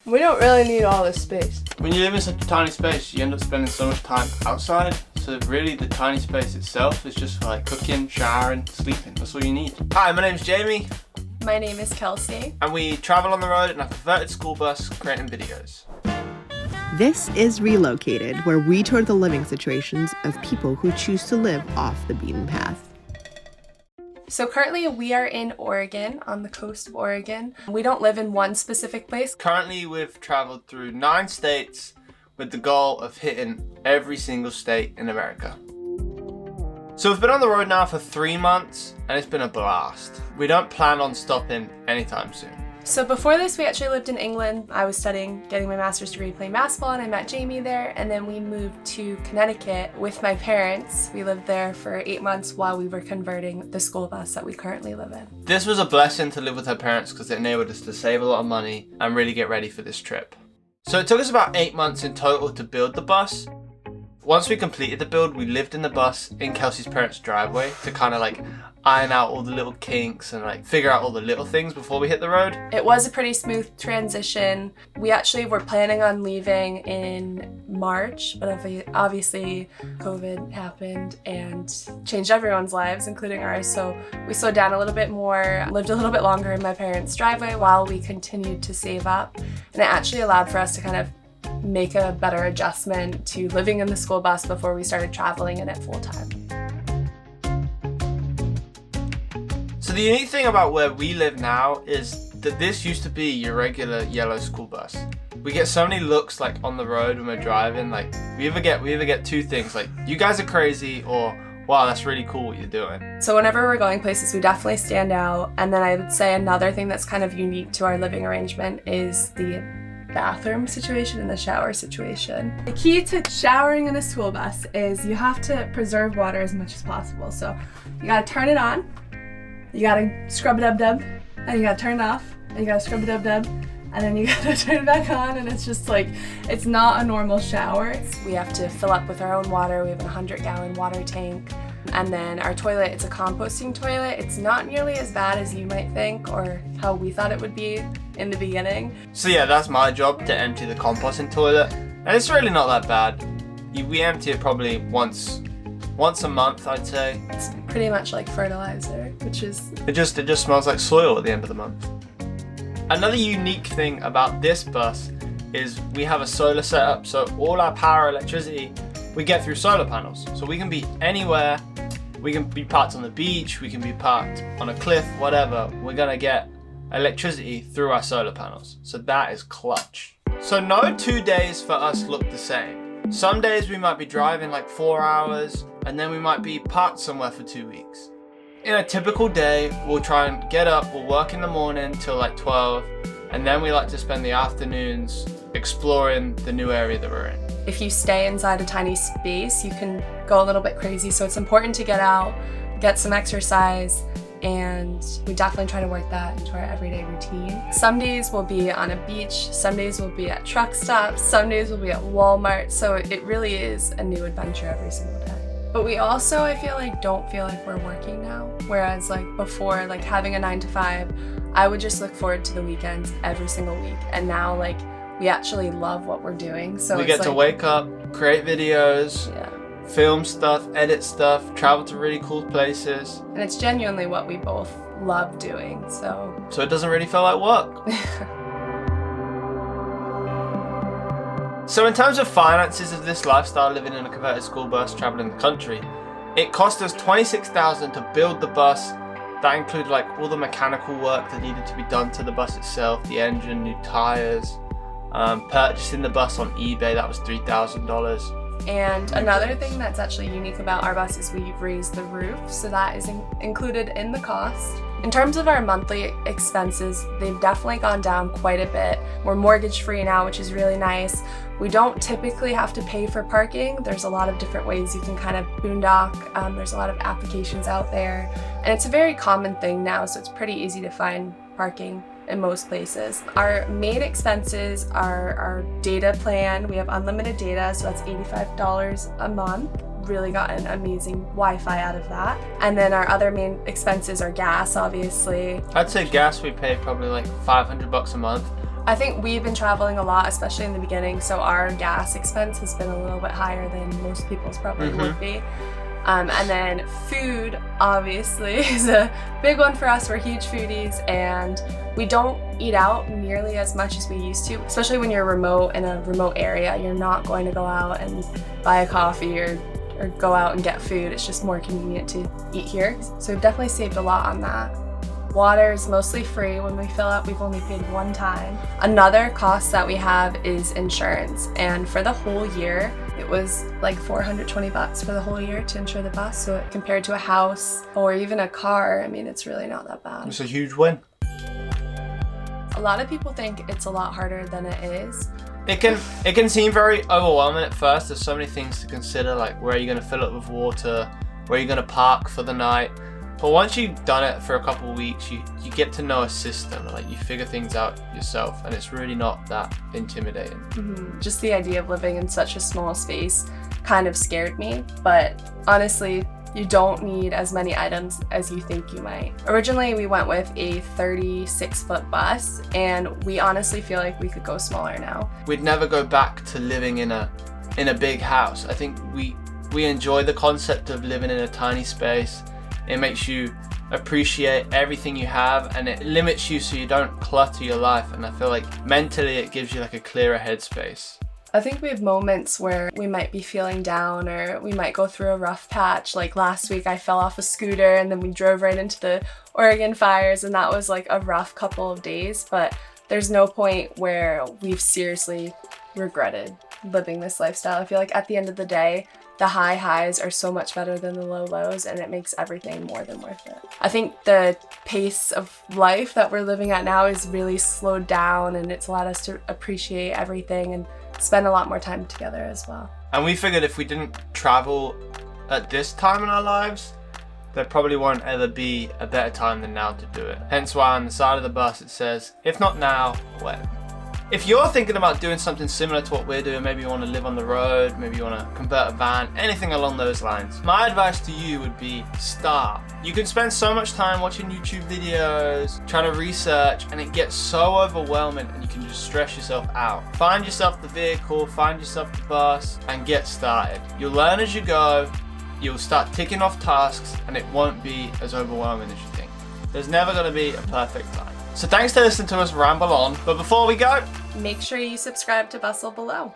We don't really need all this space. When you live in such a tiny space, you end up spending so much time outside. So really the tiny space itself is just for like cooking, showering, sleeping. That's all you need. Hi, my name's Jamie. My name is Kelsey. And we travel on the road in a converted school bus creating videos. This is Relocated, where we tour the living situations of people who choose to live off the beaten path. So currently we are in Oregon, on the coast of Oregon. We don't live in one specific place. Currently we've traveled through 9 states with the goal of hitting every single state in America. So we've been on the road now for 3 months and it's been a blast. We don't plan on stopping anytime soon. So before this, we actually lived in England. I was studying, getting my master's degree playing basketball, and I met Jamie there. And then we moved to Connecticut with my parents. We lived there for 8 months while we were converting the school bus that we currently live in. This was a blessing to live with her parents because it enabled us to save a lot of money and really get ready for this trip. So it took us about 8 months in total to build the bus. Once we completed the build, we lived in the bus in Kelsey's parents' driveway to kind of like iron out all the little kinks and like figure out all the little things before we hit the road. It was a pretty smooth transition. We actually were planning on leaving in March, but obviously COVID happened and changed everyone's lives, including ours. So we slowed down a little bit more, lived a little bit longer in my parents' driveway while we continued to save up. And it actually allowed for us to kind of make a better adjustment to living in the school bus before we started traveling in it full time. So the unique thing about where we live now is that this used to be your regular yellow school bus. We get so many looks like on the road when we're driving, like we either get 2 things, like you guys are crazy or wow, that's really cool what you're doing. So whenever we're going places, we definitely stand out. And then I would say another thing that's kind of unique to our living arrangement is the bathroom situation and the shower situation. The key to showering in a school bus is you have to preserve water as much as possible. So you gotta turn it on, you gotta scrub it dub, and you gotta turn it off, and you gotta scrub it dub, and then you gotta turn it back on, and it's just like, it's not a normal shower. We have to fill up with our own water. We have a 100-gallon water tank. And then our toilet, it's a composting toilet. It's not nearly as bad as you might think or how we thought it would be in the beginning. So yeah, that's my job, to empty the composting toilet. And it's really not that bad. We empty it probably once a month, I'd say. It's pretty much like fertilizer, which is... It just smells like soil at the end of the month. Another unique thing about this bus is we have a solar setup, so all our power, electricity, we get through solar panels. So we can be anywhere. We can be parked on the beach, we can be parked on a cliff, whatever. We're gonna get electricity through our solar panels. So that is clutch. So no 2 days for us look the same. Some days we might be driving like 4 hours, and then we might be parked somewhere for 2 weeks. In a typical day, we'll try and get up, we'll work in the morning till like 12, and then we like to spend the afternoons exploring the new area that we're in. If you stay inside a tiny space, you can go a little bit crazy. So it's important to get out, get some exercise, and we definitely try to work that into our everyday routine. Some days we'll be on a beach, some days we'll be at truck stops, some days we'll be at Walmart. So it really is a new adventure every single day. But we also, I feel like, don't feel like we're working now. Whereas like before, like having a 9 to 5, I would just look forward to the weekends every single week. And now like we actually love what we're doing. So we get to wake up, create videos, film stuff, edit stuff, travel to really cool places. And it's genuinely what we both love doing, so it doesn't really feel like work. So in terms of finances of this lifestyle, living in a converted school bus, traveling the country, it cost us $26,000 to build the bus. That included like all the mechanical work that needed to be done to the bus itself, the engine, new tires. Purchasing the bus on eBay, that was $3,000. And another thing that's actually unique about our bus is we've raised the roof, so that is included in the cost. In terms of our monthly expenses, they've definitely gone down quite a bit. We're mortgage free now, which is really nice. We don't typically have to pay for parking. There's a lot of different ways you can kind of boondock. There's a lot of applications out there, and it's a very common thing now, so it's pretty easy to find parking in most places. Our main expenses are our data plan. We have unlimited data, so that's $85 a month. Really gotten amazing Wi-Fi out of that. And then our other main expenses are gas, obviously. I'd say gas we pay probably like $500 a month. I think we've been traveling a lot, especially in the beginning, so our gas expense has been a little bit higher than most people's probably would be. And then food, obviously, is a big one for us. We're huge foodies, and we don't eat out nearly as much as we used to, especially when you're remote in a remote area. You're not going to go out and buy a coffee or go out and get food. It's just more convenient to eat here. So we've definitely saved a lot on that. Water is mostly free. When we fill up, we've only paid one time. Another cost that we have is insurance, and for the whole year it was like $420 for the whole year to insure the bus. So compared to a house or even a car, I mean, it's really not that bad. It's a huge win. A lot of people think it's a lot harder than it is. It can seem very overwhelming at first. There's so many things to consider, like where are you going to fill up with water, where are you going to park for the night. But once you've done it for a couple of weeks, you get to know a system, like you figure things out yourself, and it's really not that intimidating. Just the idea of living in such a small space kind of scared me, but honestly, you don't need as many items as you think you might. Originally, we went with a 36-foot bus, and we honestly feel like we could go smaller now. We'd never go back to living in a big house. I think we enjoy the concept of living in a tiny space. It makes you appreciate everything you have, and it limits you so you don't clutter your life, and I feel like mentally it gives you like a clearer headspace. I think we have moments where we might be feeling down, or we might go through a rough patch. Like last week I fell off a scooter and then we drove right into the Oregon fires, and that was like a rough couple of days, but there's no point where we've seriously regretted living this lifestyle. I feel like at the end of the day, the high highs are so much better than the low lows, and it makes everything more than worth it. I think the pace of life that we're living at now is really slowed down, and it's allowed us to appreciate everything and spend a lot more time together as well. And we figured if we didn't travel at this time in our lives, there probably won't ever be a better time than now to do it. Hence why on the side of the bus it says, if not now, when? If you're thinking about doing something similar to what we're doing, maybe you want to live on the road, maybe you want to convert a van, anything along those lines, my advice to you would be start. You can spend so much time watching YouTube videos, trying to research, and it gets so overwhelming and you can just stress yourself out. Find yourself the vehicle, find yourself the bus, and get started. You'll learn as you go, you'll start ticking off tasks, and it won't be as overwhelming as you think. There's never going to be a perfect time. So thanks for listening to us ramble on, but before we go, make sure you subscribe to Bustle below.